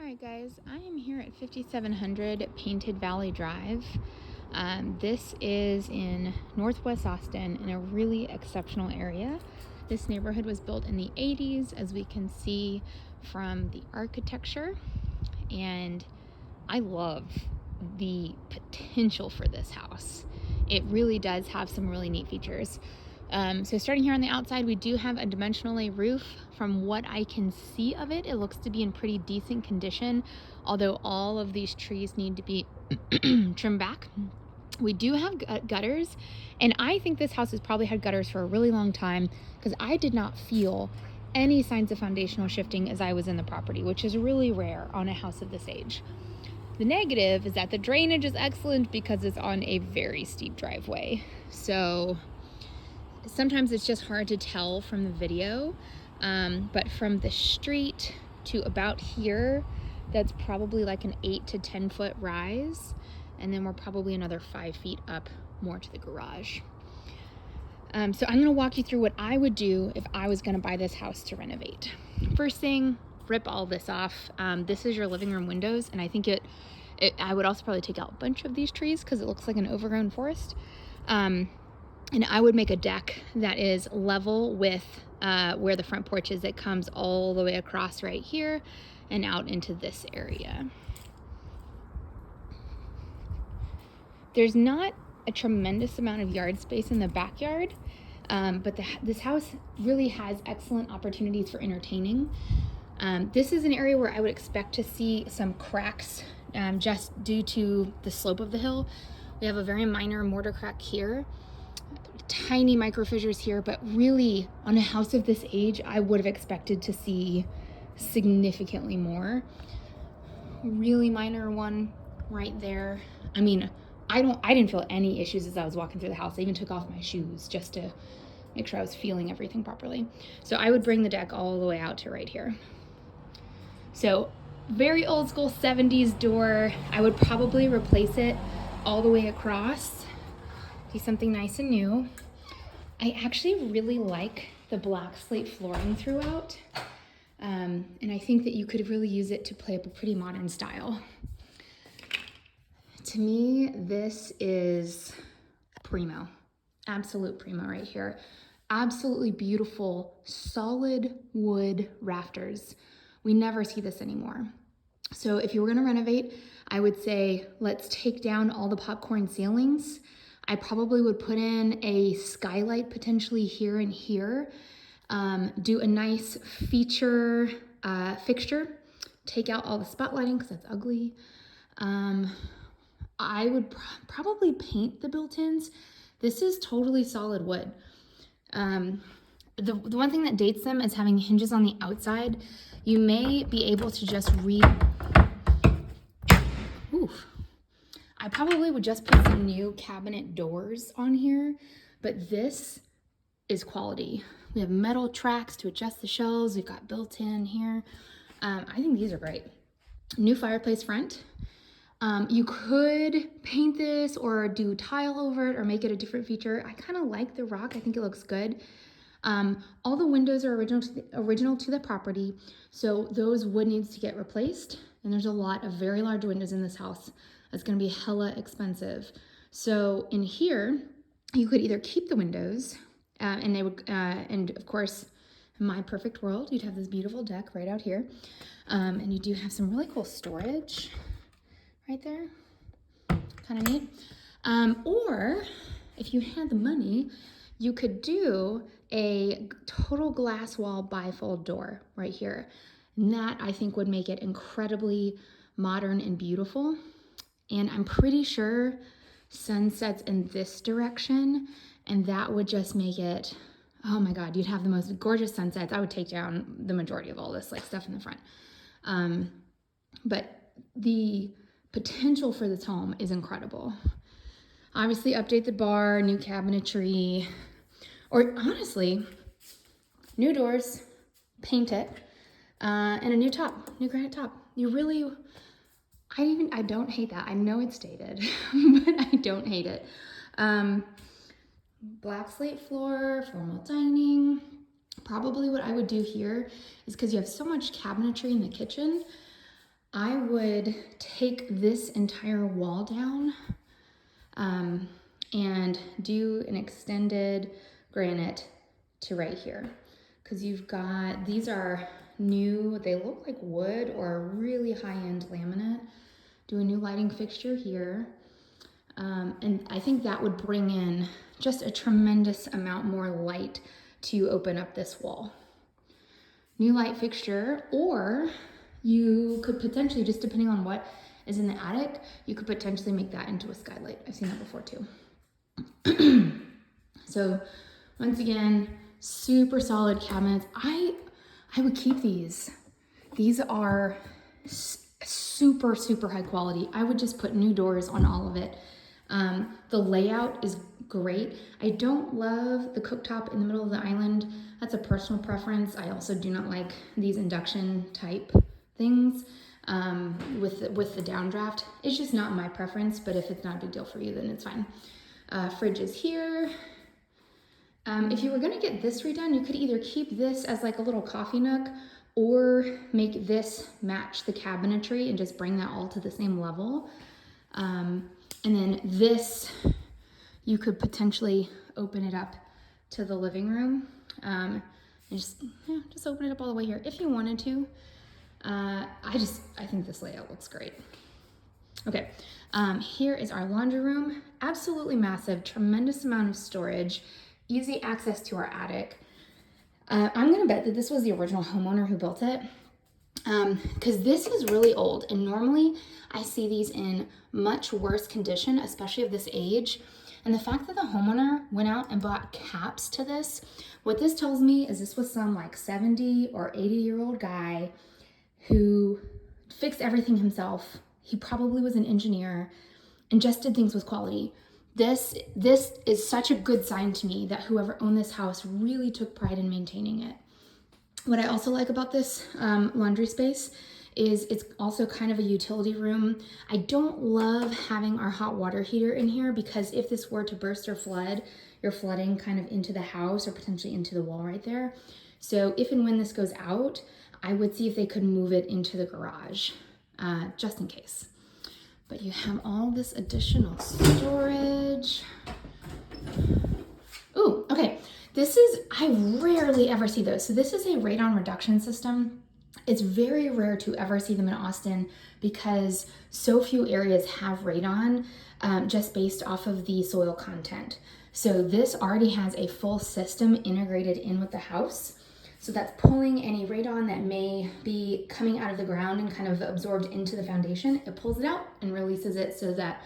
Alright guys, I am here at 5700 Painted Valley Drive. This is in Northwest Austin in a really exceptional area. This neighborhood was built in the 80s, as we can see from the architecture, and I love the potential for this house. It really does have some really neat features. So starting here on the outside, we do have a dimensional roof. From what I can see of it, it looks to be in pretty decent condition, although all of these trees need to be trimmed back. We do have gutters, and I think this house has probably had gutters for a really long time because I did not feel any signs of foundational shifting as I was in the property, which is really rare on a house of this age. The negative is that the drainage is excellent because it's on a very steep driveway. So sometimes it's just hard to tell from the video, but from the street to about here, that's probably like an 8 to 10 foot rise, and then we're probably another 5 feet up more to the garage. So I'm gonna walk you through what I would do if I was gonna buy this house to renovate. First thing, rip all this off. This is your living room windows, and I think I would also probably take out a bunch of these trees because it looks like an overgrown forest. And I would make a deck that is level with where the front porch is. It comes all the way across right here and out into this area. There's not a tremendous amount of yard space in the backyard, but this house really has excellent opportunities for entertaining. This is an area where I would expect to see some cracks just due to the slope of the hill. We have a very minor mortar crack here, tiny micro fissures here, but really on a house of this age, I would have expected to see significantly more. Really minor one right there. I mean, I didn't feel any issues as I was walking through the house. I even took off my shoes just to make sure I was feeling everything properly. So I would bring the deck all the way out to right here. So very old school 70s door. I would probably replace it all the way across. Do something nice and new. I actually really like the black slate flooring throughout. And I think that you could really use it to play up a pretty modern style. To me, this is primo, absolute primo right here. Absolutely beautiful, solid wood rafters. We never see this anymore. So if you were gonna renovate, I would say, let's take down all the popcorn ceilings. I probably would put in a skylight potentially here and here. Do a nice feature fixture. Take out all the spotlighting because that's ugly. I would probably paint the built-ins. This is totally solid wood. The one thing that dates them is having hinges on the outside. You may be able to just oof. I probably would just put some new cabinet doors on here, but this is quality. We have metal tracks to adjust the shelves. We've got built-in here. I think these are great. New fireplace front. You could paint this or do tile over it or make it a different feature. I kind of like the rock. I think it looks good. All the windows are original to the property, so those wood needs to get replaced. And there's a lot of very large windows in this house. It's going to be hella expensive. So in here, you could either keep the windows, and they would, and of course, in my perfect world, you'd have this beautiful deck right out here, and you do have some really cool storage right there, kind of neat. Or if you had the money, you could do a total glass wall bifold door right here. And that I think would make it incredibly modern and beautiful. And I'm pretty sure sunsets in this direction, and that would just make it, oh my God, you'd have the most gorgeous sunsets. I would take down the majority of all this like stuff in the front. But the potential for this home is incredible. Obviously update the bar, new cabinetry, or honestly, new doors, paint it, and a new top, new granite top. You really, I don't hate that. I know it's dated, but I don't hate it. Black slate floor, formal dining. Probably what I would do here is because you have so much cabinetry in the kitchen, I would take this entire wall down and do an extended granite to right here. Because you've got, these are new, they look like wood or a really high-end laminate. Do a new lighting fixture here. And I think that would bring in just a tremendous amount more light to open up this wall. New light fixture, or you could potentially, just depending on what is in the attic, you could potentially make that into a skylight. I've seen that before too. So once again, super solid cabinets. I would keep these. These are super, super high quality. I would just put new doors on all of it. The layout is great. I don't love the cooktop in the middle of the island. That's a personal preference. I also do not like these induction type things with the downdraft. It's just not my preference, but if it's not a big deal for you, then it's fine. Fridge is here. If you were gonna get this redone, you could either keep this as like a little coffee nook or make this match the cabinetry and just bring that all to the same level. And then this, you could potentially open it up to the living room and just open it up all the way here if you wanted to. I think this layout looks great. Okay, here is our laundry room. Absolutely massive, tremendous amount of storage, easy access to our attic. I'm gonna bet that this was the original homeowner who built it, because this is really old, and normally I see these in much worse condition, especially of this age. And the fact that the homeowner went out and bought caps to this, what this tells me is this was some like 70 or 80-year-old guy who fixed everything himself. He probably was an engineer and just did things with quality. This is such a good sign to me that whoever owned this house really took pride in maintaining it. What I also like about this laundry space is it's also kind of a utility room. I don't love having our hot water heater in here because if this were to burst or flood, you're flooding kind of into the house or potentially into the wall right there. So if and when this goes out, I would see if they could move it into the garage, just in case. But you have all this additional storage. Ooh, okay. This is, I rarely ever see those. So this is a radon reduction system. It's very rare to ever see them in Austin because so few areas have radon just based off of the soil content. So this already has a full system integrated in with the house. So that's pulling any radon that may be coming out of the ground and kind of absorbed into the foundation. It pulls it out and releases it so that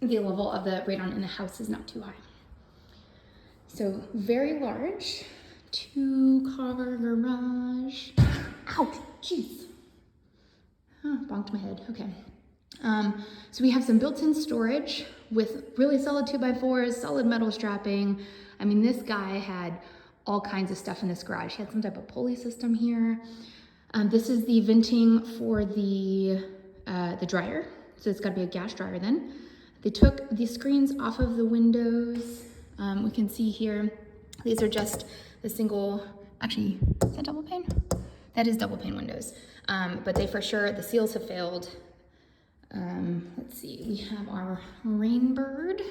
the level of the radon in the house is not too high. So very large, 2-car garage. Ouch, jeez. Bonked my head, okay. So we have some built-in storage with really solid 2x4s, solid metal strapping. I mean, this guy had all kinds of stuff in this garage. He had some type of pulley system here. This is the venting for the dryer. So it's gotta be a gas dryer then. They took the screens off of the windows. We can see here, these are just the single, actually, is that double pane? That is double pane windows. But they for sure, the seals have failed. Let's see, we have our Rainbird.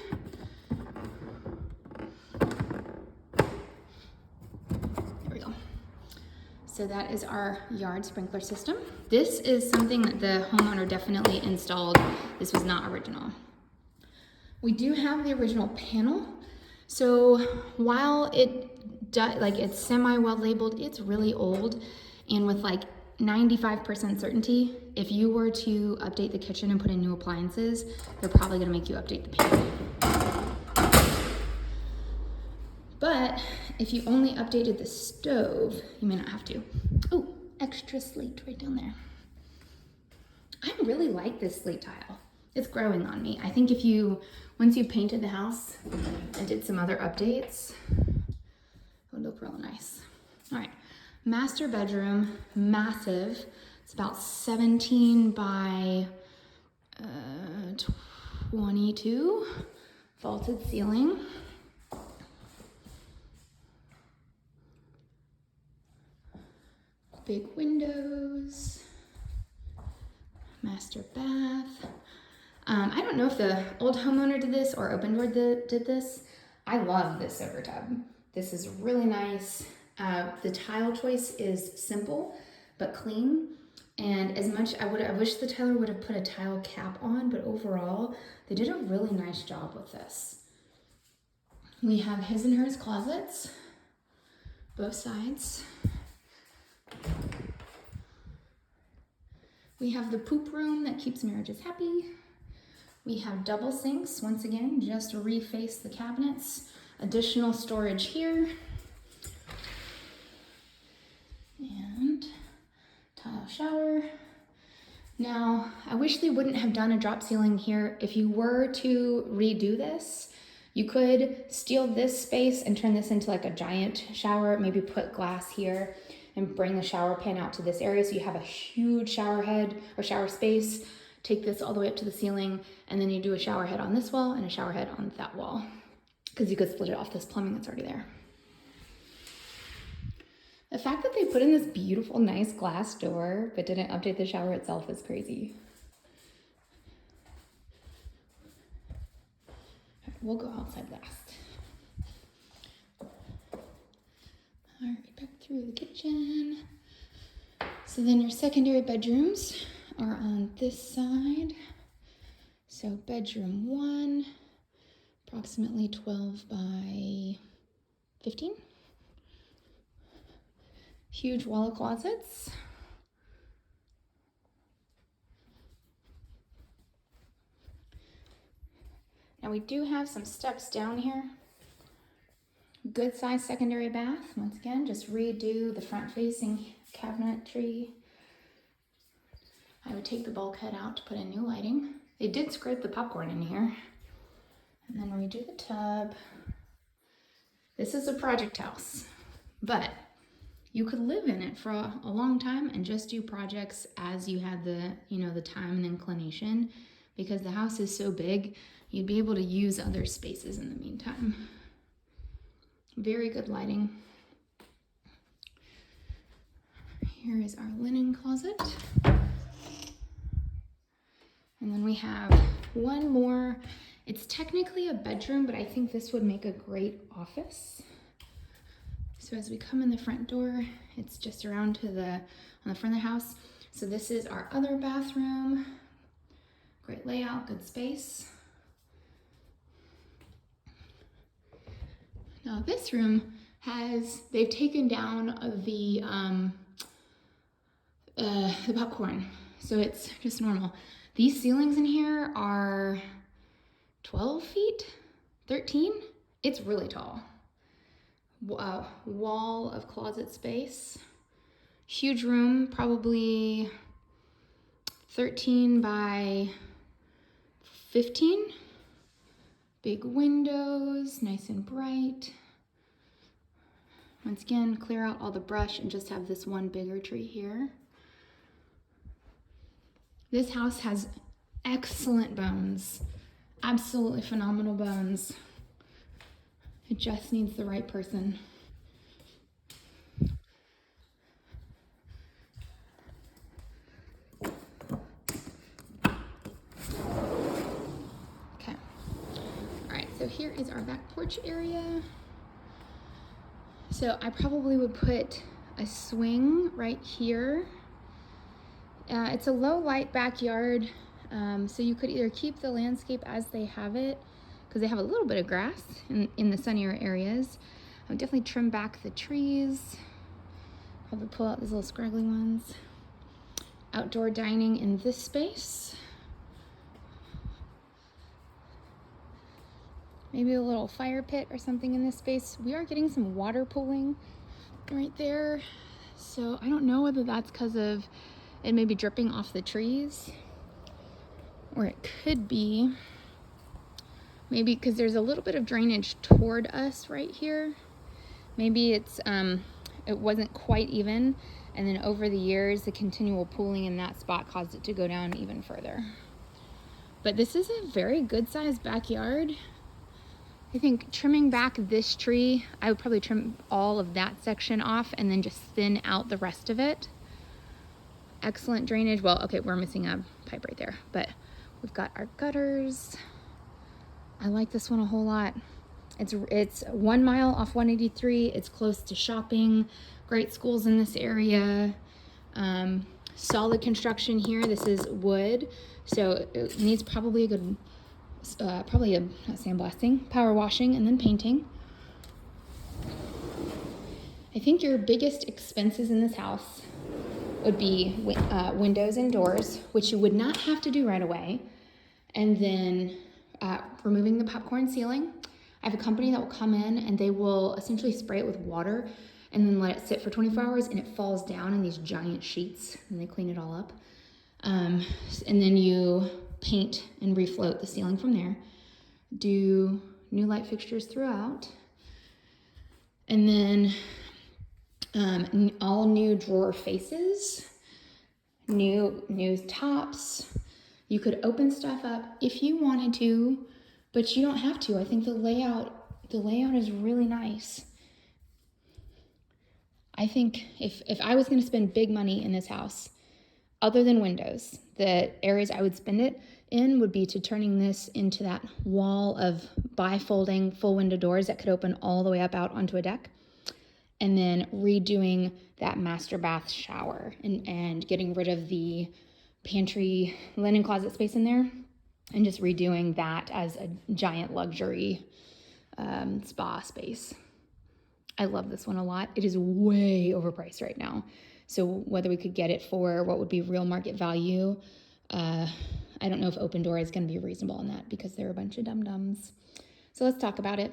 There we go. So that is our yard sprinkler system. This is something that the homeowner definitely installed. This was not original. We do have the original panel. So while it's semi-well labeled, it's really old. And with like 95% certainty, if you were to update the kitchen and put in new appliances, they're probably gonna make you update the panel. But if you only updated the stove, you may not have to. Oh, extra slate right down there. I really like this slate tile. It's growing on me. I think once you painted the house and did some other updates, it would look real nice. All right, master bedroom, massive. It's about 17 by 22, vaulted ceiling. Big windows, Master bath. I don't know if the old homeowner did this or Open Door did this. I love this soaker tub. This is really nice. The tile choice is simple but clean. And as much, I wish the tiler would have put a tile cap on, but overall, they did a really nice job with this. We have his and hers closets, both sides. We have the poop room that keeps marriages happy. We have double sinks, once again, just to reface the cabinets. Additional storage here. And tile shower. Now, I wish they wouldn't have done a drop ceiling here. If you were to redo this, you could steal this space and turn this into like a giant shower, maybe put glass here and bring the shower pan out to this area so you have a huge shower head or shower space. Take this all the way up to the ceiling, and then you do a shower head on this wall and a shower head on that wall, because you could split it off this plumbing that's already there. The fact that they put in this beautiful, nice glass door but didn't update the shower itself is crazy. We'll go outside last. All right, back through the kitchen. So then your secondary bedrooms are on this side. So bedroom 1, approximately 12 by 15. Huge wall of closets. Now we do have some steps down here. Good size secondary bath. Once again, just redo the front facing cabinetry. I would take the bulkhead out to put in new lighting. They did scrape the popcorn in here. And then redo the tub. This is a project house, but you could live in it for a long time and just do projects as you had the, the time and inclination, because the house is so big, you'd be able to use other spaces in the meantime. Very good lighting. Here is our linen closet. And then we have one more. It's technically a bedroom, but I think this would make a great office. So as we come in the front door, it's just around to on the front of the house. So this is our other bathroom. Great layout, good space. Now this room they've taken down the popcorn, so it's just normal. These ceilings in here are 12 feet, 13. It's really tall. Wall of closet space. Huge room, probably 13 by 15. Big windows, nice and bright. Once again, clear out all the brush and just have this one bigger tree here. This house has excellent bones, absolutely phenomenal bones. It just needs the right person. Okay. All right, so here is our back porch area. So I probably would put a swing right here. It's a low light backyard, so you could either keep the landscape as they have it, because they have a little bit of grass in the sunnier areas. I would definitely trim back the trees. Probably pull out these little scraggly ones. Outdoor dining in this space. Maybe a little fire pit or something in this space. We are getting some water pooling right there. So I don't know whether that's because of it may be dripping off the trees, or it could be maybe because there's a little bit of drainage toward us right here. Maybe it wasn't quite even, and then over the years the continual pooling in that spot caused it to go down even further. But this is a very good sized backyard. I think trimming back this tree, I would probably trim all of that section off and then just thin out the rest of it. excellent drainage. Well, okay, we're missing a pipe right there, but we've got our gutters. I like this one a whole lot. It's 1 mile off 183. It's close to shopping, great schools in this area. Solid construction here. This is wood, so it needs probably a good, not sandblasting, power washing, and then painting. I think your biggest expenses in this house would be windows and doors, which you would not have to do right away, and then removing the popcorn ceiling. I have a company that will come in and they will essentially spray it with water and then let it sit for 24 hours, and it falls down in these giant sheets, and they clean it all up. And then you paint and refloat the ceiling from there. Do new light fixtures throughout. And then all new drawer faces, new tops. You could open stuff up if you wanted to, but you don't have to. I think the layout is really nice. I think if I was going to spend big money in this house, other than windows, the areas I would spend it in would be to turning this into that wall of bifolding full window doors that could open all the way up out onto a deck, and then redoing that master bath shower and getting rid of the pantry linen closet space in there and just redoing that as a giant luxury spa space. I love this one a lot. It is way overpriced right now. So whether we could get it for what would be real market value, I don't know if Opendoor is going to be reasonable on that because they're a bunch of dum-dums. So let's talk about it.